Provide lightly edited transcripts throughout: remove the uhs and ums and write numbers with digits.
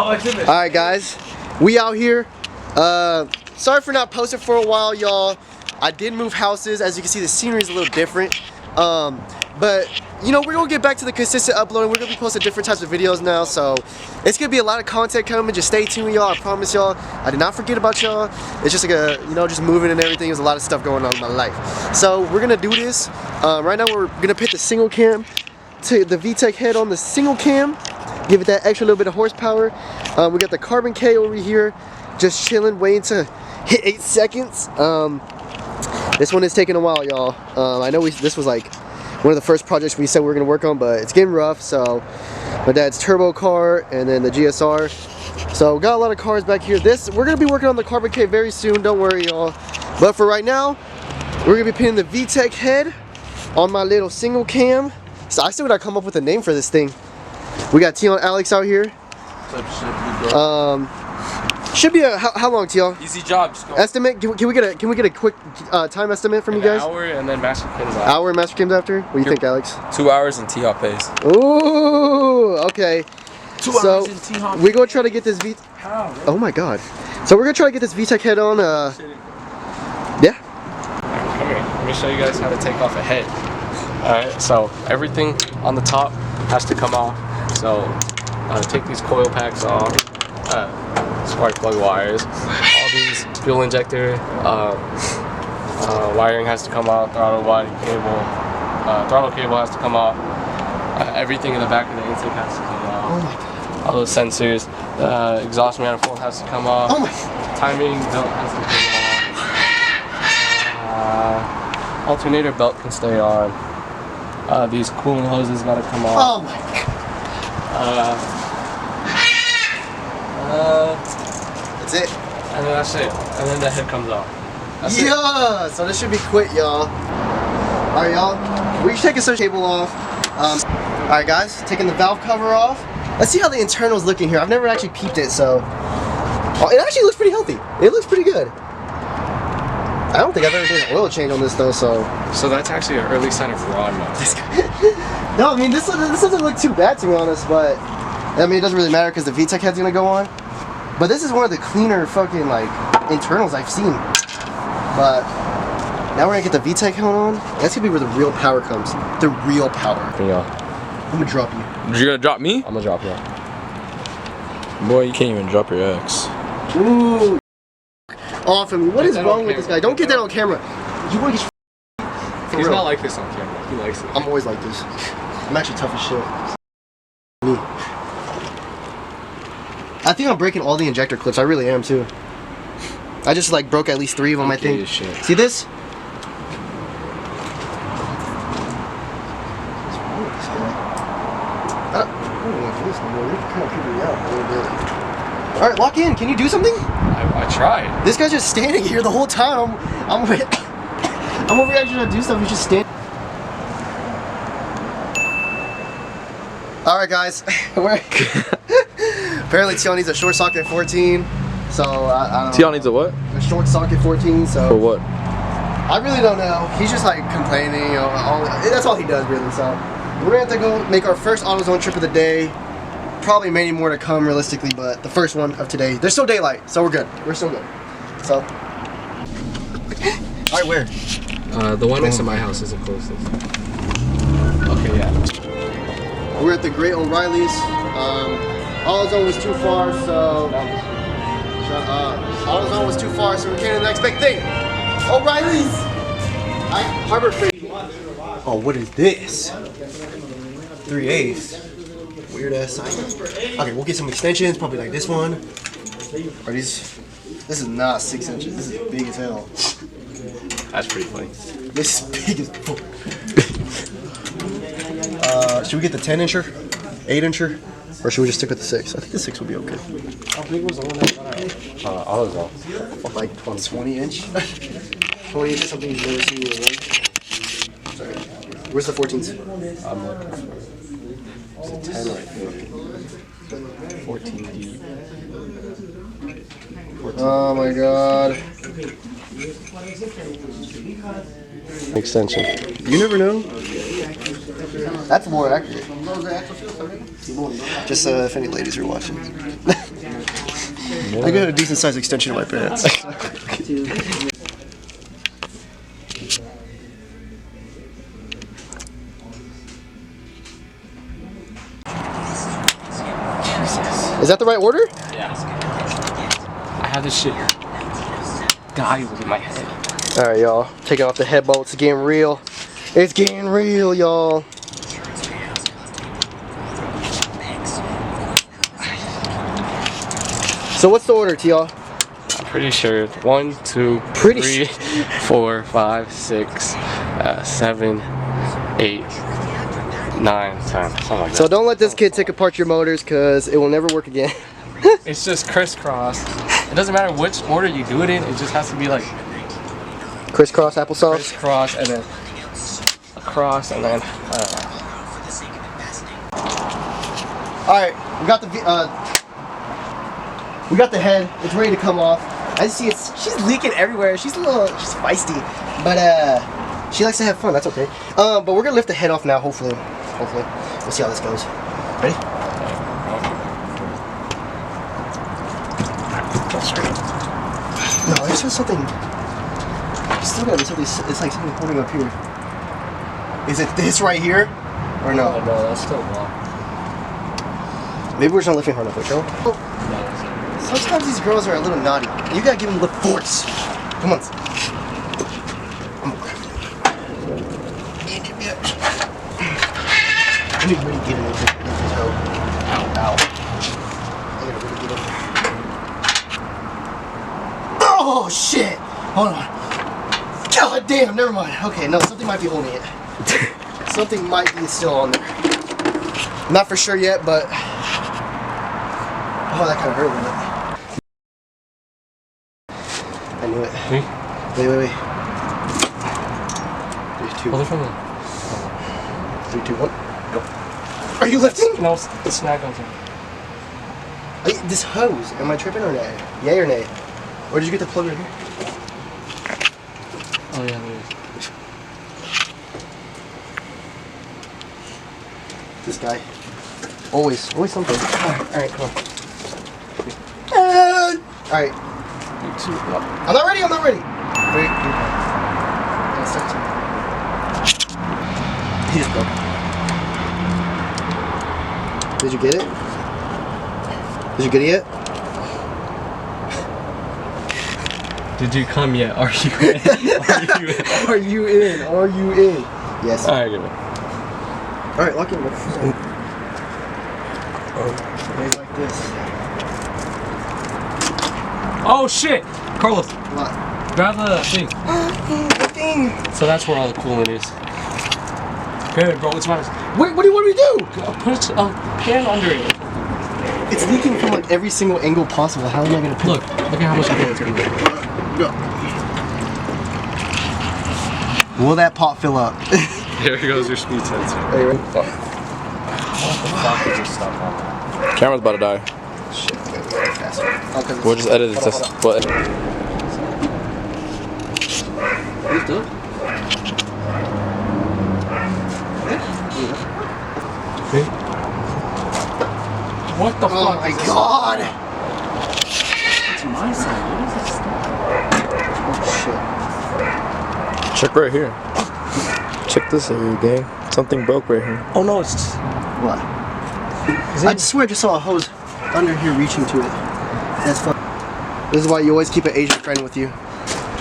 Alright guys, we out here. Sorry for not posting for a while, y'all. I did move houses. As you can see, the scenery is a little different. But you know, we're gonna get back to the consistent uploading. We're gonna be posting different types of videos now, so it's gonna be a lot of content coming. Just stay tuned, y'all. I promise y'all. I did not forget about y'all. It's just like a, you know, just moving and everything. There's a lot of stuff going on in my life. So we're gonna do this. Right now we're gonna put the single cam to the Vtec head on the single cam. Give it that extra little bit of horsepower. We got the carbon K over here, just chilling, waiting to hit 8 seconds. This one is taking a while, y'all. I know this was like one of the first projects we said we were gonna work on, but it's getting rough. So my dad's turbo car and then the GSR. So got a lot of cars back here. We're gonna be working on the carbon K very soon. Don't worry, y'all. But for right now, we're gonna be putting the Vtec head on my little single cam. So I still gotta come up with a name for this thing. We got Tion Alex out here. Should be a how long, Tion? Easy job. Just go. Estimate? Can we get a quick time estimate from you guys? An hour and then master cams after. Hour and master cams after? What do you think, Alex? 2 hours and T-hop pace. Ooh, okay. 2 hours and T-hop. We're gonna try to get this Oh my God. So we're gonna try to get this Vtec head on. Yeah. Come here. Let me show you guys how to take off a head. All right. So everything on the top has to come off. So take these coil packs off, spark plug wires, all these fuel injector wiring has to come off, throttle cable has to come off, everything in the back of the intake has to come off. Oh my God. All those sensors, exhaust manifold has to come off, timing belt has to come off, alternator belt can stay on, these cooling hoses gotta come off. Oh my God. That's it. And then that's it. And then the head comes off. That's yeah. So this should be quick, y'all. All right, y'all. We're taking some cable off. All right, guys. Taking the valve cover off. Let's see how the internal's looking here. I've never actually peeped it, so it actually looks pretty healthy. It looks pretty good. I don't think I've ever did an oil change on this though, so that's actually an early sign of rod mode. No, I mean this doesn't look too bad to be honest, but I mean it doesn't really matter because the Vtec head's gonna go on. But this is one of the cleaner fucking like internals I've seen. But now we're gonna get the Vtec head on. That's gonna be where the real power comes. The real power. Yeah. I'm gonna drop you. You're gonna drop me? I'm gonna drop you. Boy, you can't even drop your ex. Ooh. Off of me. What is wrong with this guy? Don't get that on camera. You want to get He's not like this on camera. He likes it. I'm always like this. I'm actually tough as shit. Me. I think I'm breaking all the injector clips. I really am too. I just like broke at least 3 of them, I think. See this? I don't want to do this anymore. You're kind of creeping me out a little bit. Alright, lock in. Can you do something? I tried. This guy's just standing here the whole time. I'm over here trying to do stuff. He's just standing. Alright, guys. Apparently, Tion needs a short socket 14. So, I don't know. Tion needs a what? A short socket 14. So. For what? I really don't know. He's just like complaining. You know, that's all he does, really. So, we're going to have to go make our first AutoZone trip of the day. Probably many more to come realistically, but the first one of today. There's still daylight, so we're good. We're still good. So, alright, where? The one next to my house is the closest. Okay, yeah. We're at the Great O'Reilly's. AutoZone was too far, so shut up. AutoZone was too far, so we came to the next big thing. O'Reilly's. Harbor Freight. Oh, what is this? 3/8. Weird ass sign. Okay, we'll get some extensions, probably like this one. Are these? This is not 6 inches. This is big as hell. That's pretty funny. This is big as fuck. Should we get the 10-incher, 8-incher, or should we just stick with the 6? I think the 6 would be okay. How big was the one that went out? AutoZone. Like 20-inch. 20 inches, something you've never seen in your life. Sorry. Where's the 14s? I'm looking for. It's a 10 right there. 14 deep. Oh my God. Extension. You never know. That's more accurate. Just if any ladies are watching. I got a decent sized extension in my pants. Is that the right order? Yeah. I have this shit dying in my head. Alright, y'all. Taking off the head bolts. It's getting real. It's getting real, y'all. So what's the order, y'all? I'm pretty sure 1, 2, 3, 4, 5, 6, 7, 8, 9, 10. Something like that. So don't let this kid take apart your motors because it will never work again. It's just crisscross. It doesn't matter which order you do it in, it just has to be like Crisscross applesauce. crisscross and then across and then Alright, we got the head. It's ready to come off. I see she's leaking everywhere. She's feisty. But she likes to have fun, that's okay. But we're gonna lift the head off now, hopefully. We'll see how this goes. Ready? No, there's just something. There's still gotta be something. It's like something holding up here. Is it this right here? Or no? no, that's still blocked. Maybe we're just not lifting hard enough, right, Joe? Sometimes these girls are a little naughty. You gotta give them a little force. Come on. I need to really get in the toe. Ow. I gotta really get in there. Oh shit! Hold on. God damn, never mind. Okay, no, something might be holding it. Something might be still on there. Not for sure yet, but oh, that kind of hurt a little bit. I knew it. Wait. 3, 2, 1. 3, 2, 1. Go. Are you lifting? No, the snag on something. This hose. Am I tripping or nay? Yay or nay? Or did you get the plug right here? Oh yeah, there is. This guy. Always something. Alright, come on. Alright. I'm not ready. Wait. He just broke. Did you get it? Did you get it yet? Did you come yet? Are you in? Are you in? Yes. Alright, give it. Alright, lock in. Maybe like this. Oh shit! Carlos, What? grab the thing. So that's where all the coolant is. Good, bro, it's mine. Wait, what do you want me to do? Put a pan under it. It's leaking from like every single angle possible. How am I gonna Look at how much coolant it's gonna be. Go. Will that pot fill up? There goes your speed sensor. Hey, ready? What the fuck is this stuff on? Camera's about to die. Shit, we gotta go faster. Oh, We'll just edit this. What? You do it? What the Oh fuck? my god! It's my side. What is this stuff? Oh Check right here. Check this area, gang. Something broke right here. Oh no, it's just... shit. What? I swear I just saw a hose under here reaching to it. That's fun. This is why you always keep an Asian friend with you.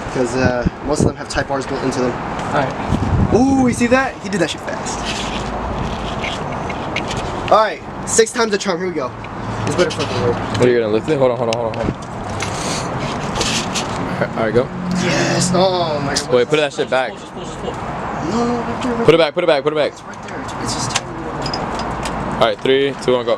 Because most of them have Type R's built into them. Alright. Ooh, you see that? He did that shit fast. Alright, 6 times the charm. Here we go. This better fucking work. What are you gonna lift it? Hold on. Alright, go. Yes. Oh my god. Wait, put that shit back. No, right there. Put it back. It's right there. It's just tiny. Alright, 3, 2, 1, go.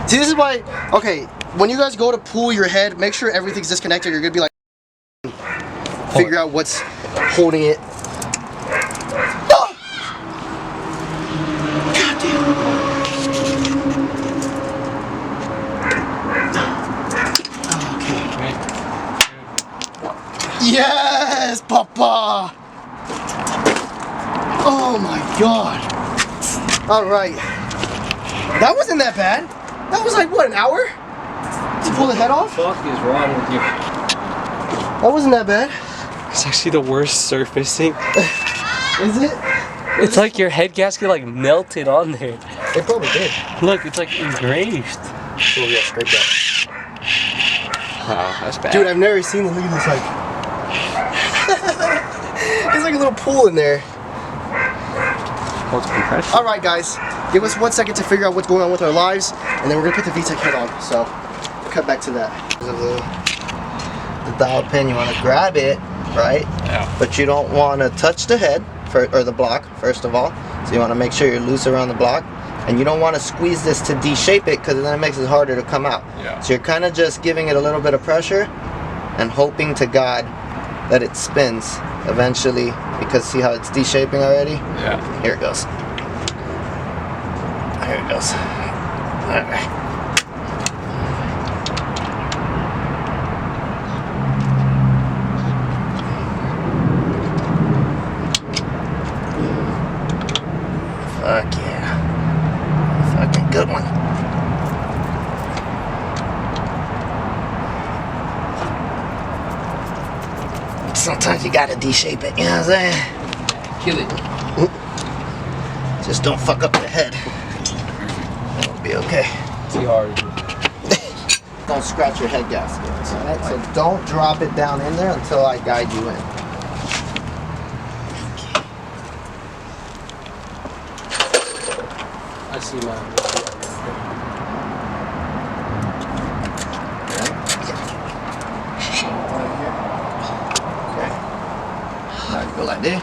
See, this is why. Okay, when you guys go to pull your head, make sure everything's disconnected. You're gonna be like, figure out what's holding it. Ah! God damn. Okay. Yes, Papa. Oh my God. All right. That wasn't that bad. That was like, what, an hour? To pull the head off? What the fuck is wrong with you? That wasn't that bad. It's actually the worst surfacing. Is it? It's like your head gasket like melted on there. It probably did. Look, it's like engraved. Oh yeah, scrape that. Oh, that's bad. Dude, I've never seen it. Look at this, like. There's like a little pool in there. Holds compression. All right, guys. Give us 1 second to figure out what's going on with our lives, and then we're gonna put the Vtec head on. So, cut back to that. The dial pin, you want to grab it, right? Yeah. But you don't want to touch the head or the block, first of all. So you want to make sure you're loose around the block, and you don't want to squeeze this to de-shape it, because then it makes it harder to come out. Yeah. So you're kind of just giving it a little bit of pressure and hoping to God that it spins eventually, because see how it's de-shaping already? Yeah. Here it goes. Here it goes. Alright. Fuck yeah. Fucking good one. Sometimes you gotta de-shape it, you know what I'm saying? Kill it. Just don't fuck up the head. It'll be okay. Too hard. Don't scratch your head gasket. Alright, so don't drop it down in there until I guide you in. I see mine. Alright, go like this.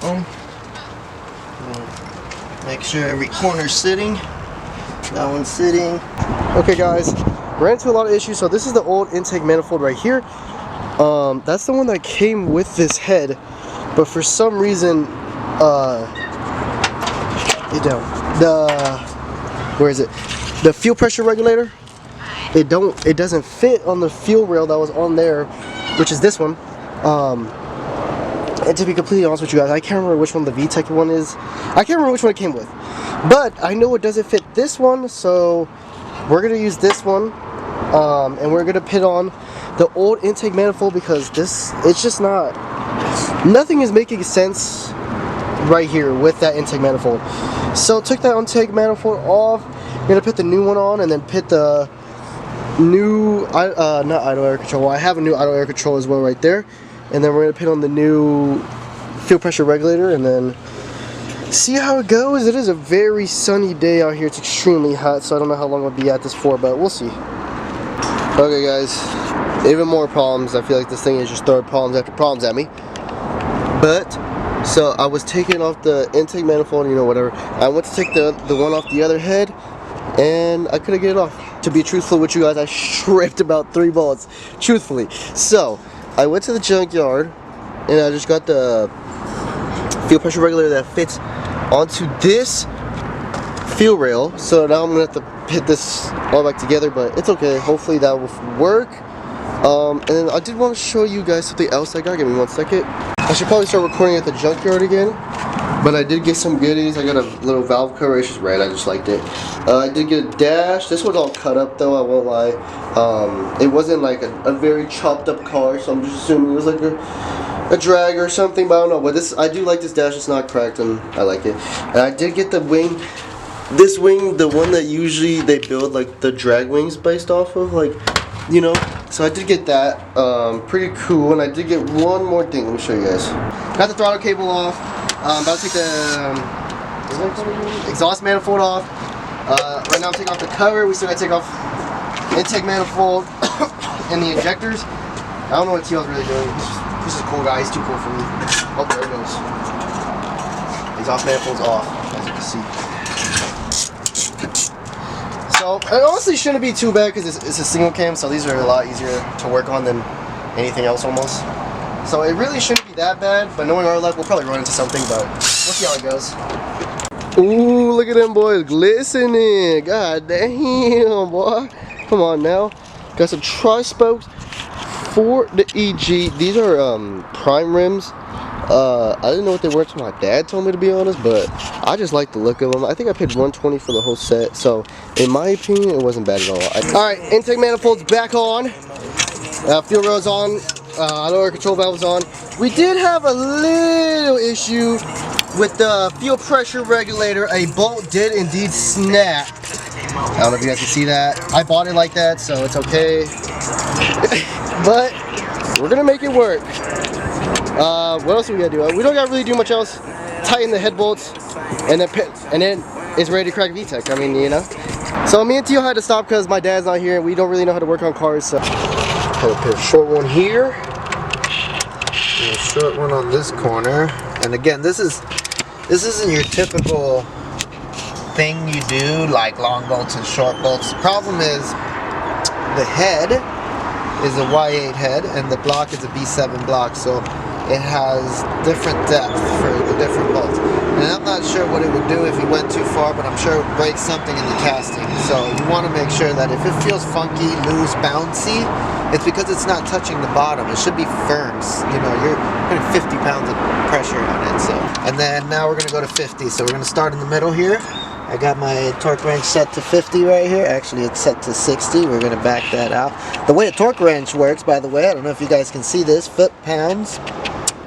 Boom. Make sure every corner's sitting. That one's sitting. Okay, guys. Ran into a lot of issues. So this is the old intake manifold right here. That's the one that came with this head, but for some reason, where is it? The fuel pressure regulator. It doesn't fit on the fuel rail that was on there, which is this one. And to be completely honest with you guys, I can't remember which one the Vtec one is. I can't remember which one it came with, but I know it doesn't fit this one, so we're gonna use this one, and we're gonna put on the old intake manifold, because it's just nothing is making sense right here with that intake manifold. So took that intake manifold off. We're gonna put the new one on, and then put the new not idle air control. Well, I have a new idle air control as well right there, and then we're gonna put on the new fuel pressure regulator, and then see how it goes. It is a very sunny day out here. It's extremely hot, so I don't know how long I'll be at this for, but we'll see. Okay, guys, even more problems. I feel like this thing is just throwing problems after problems at me. But so I was taking off the intake manifold, you know, whatever. I went to take the one off the other head, and I couldn't get it off. To be truthful with you guys, I stripped about 3 bolts, truthfully. So I went to the junkyard, and I just got the fuel pressure regulator that fits onto this fuel rail. So now I'm gonna have to put this all back together, but it's okay. Hopefully that will work. And then I did want to show you guys something else I got. Give me 1 second. I should probably start recording at the junkyard again, but I did get some goodies. I got a little valve cover. It's just red. I just liked it. I did get a dash. This one's all cut up though, I won't lie. It wasn't like a very chopped up car, so I'm just assuming it was like a drag or something, but I don't know. But this, I do like this dash. It's not cracked, and I like it. And I did get the wing. This wing, the one that usually they build like the drag wings based off of, like, you know. So I did get that. Pretty cool. And I did get one more thing. Let me show you guys. Got the throttle cable off. About to take the exhaust manifold off. Right now I'm taking off the cover. We still gotta take off intake manifold and the injectors. I don't know what TL's really doing. He's just a cool guy. He's too cool for me. Oh, there it goes. Exhaust manifold's off, as you can see. So it honestly shouldn't be too bad, because it's a single cam, so these are a lot easier to work on than anything else almost. So it really shouldn't be that bad, but knowing our luck, we'll probably run into something, but we'll see how it goes. Ooh, look at them boys glistening. God damn, boy. Come on now. Got some tri-spokes for the EG. These are prime rims. I didn't know what they were until my dad told me, to be honest, but I just like the look of them. I think I paid $120 for the whole set, so in my opinion, it wasn't bad at all. Alright, intake manifold's back on. Fuel rail's on. Lower control valve's on. We did have a little issue with the fuel pressure regulator. A bolt did indeed snap. I don't know if you guys can see that. I bought it like that, so it's okay. But we're gonna make it work. What else do we gotta do? We don't gotta really do much else. Tighten the head bolts, and then it's ready to crack Vtec. I mean, you know. So me and Tio had to stop because my dad's not here, and we don't really know how to work on cars. So put a short one here, and a short one on this corner. And again, this isn't your typical thing you do, like long bolts and short bolts. The problem is the head is a Y8 head and the block is a B7 block, so it has different depth for the different bolts. And I'm not sure what it would do if you went too far, but I'm sure it would break something in the casting. So you want to make sure that if it feels funky, loose, bouncy, it's because it's not touching the bottom. It should be firm. You know, you're putting 50 pounds of pressure on it. So, and then now we're gonna go to 50. So we're gonna start in the middle here. I got my torque wrench set to 50 right here. Actually, it's set to 60. We're gonna back that out. The way a torque wrench works, by the way, I don't know if you guys can see this, foot-pounds.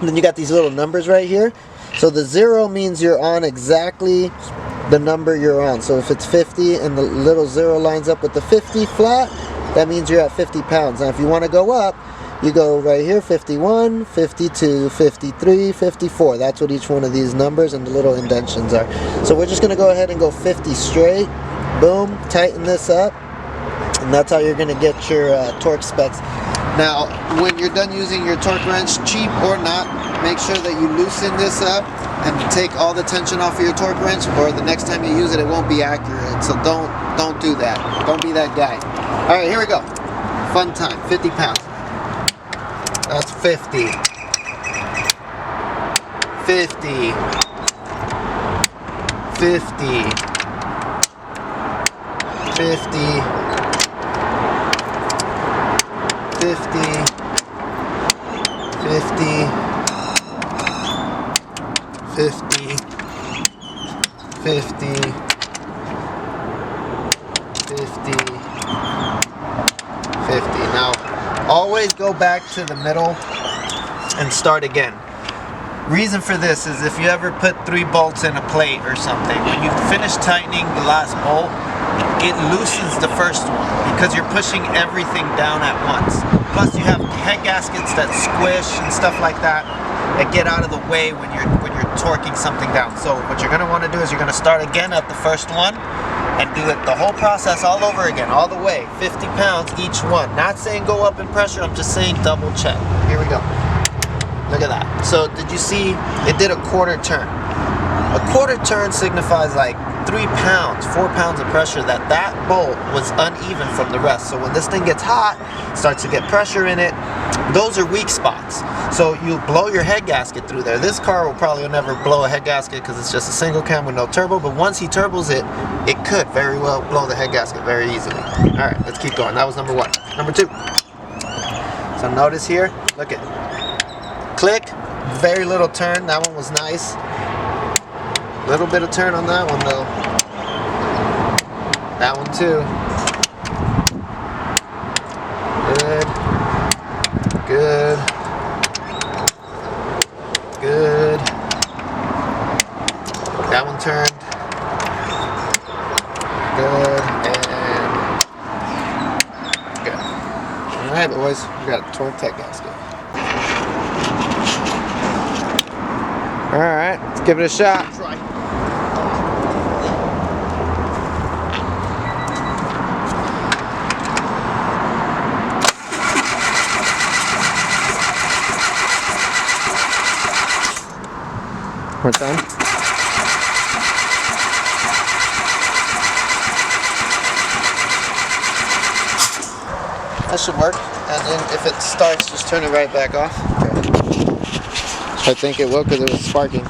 And then you got these little numbers right here. So the 0 means you're on exactly the number you're on. So if it's 50 and the little 0 lines up with the 50 flat, that means you're at 50 pounds. Now if you want to go up, you go right here, 51, 52, 53, 54. That's what each one of these numbers and the little indentions are. So we're just going to go ahead and go 50 straight. Boom, tighten this up. And that's how you're going to get your torque specs. Now, when you're done using your torque wrench, cheap or not, make sure that you loosen this up and take all the tension off of your torque wrench, or the next time you use it, it won't be accurate. So don't do that. Don't be that guy. All right, here we go. Fun time, 50 pounds. That's 50. 50. 50. 50. 50, 50, 50, 50, 50, 50. Now, always go back to the middle and start again. Reason for this is if you ever put 3 bolts in a plate or something, when you finish tightening the last bolt, it loosens the first one because you're pushing everything down at once. Plus you have head gaskets that squish and stuff like that get out of the way when you're torquing something down. So what you're going to want to do is you're going to start again at the first one and do it the whole process all over again, all the way, 50 pounds each one. Not saying go up in pressure, I'm just saying double check. Here we go. Look at that. So did you see it did a quarter turn? A quarter turn signifies like 3 pounds, 4 pounds of pressure that bolt was uneven from the rest. So when this thing gets hot, starts to get pressure in it, those are weak spots. So you blow your head gasket through there. This car will probably never blow a head gasket because it's just a single cam with no turbo, but once he turbos it, it could very well blow the head gasket very easily. All right, let's keep going. That was number 1. Number 2. So notice here, look at, click, very little turn. That one was nice. Little bit of turn on that one though. That one too. Good. Good. Good. That one turned. Good. And good. Alright boys, we got a torque tech gasket. Alright, let's give it a shot. Try. We're done. That should work. And then if it starts, just turn it right back off. Okay. I think it will because it was sparking.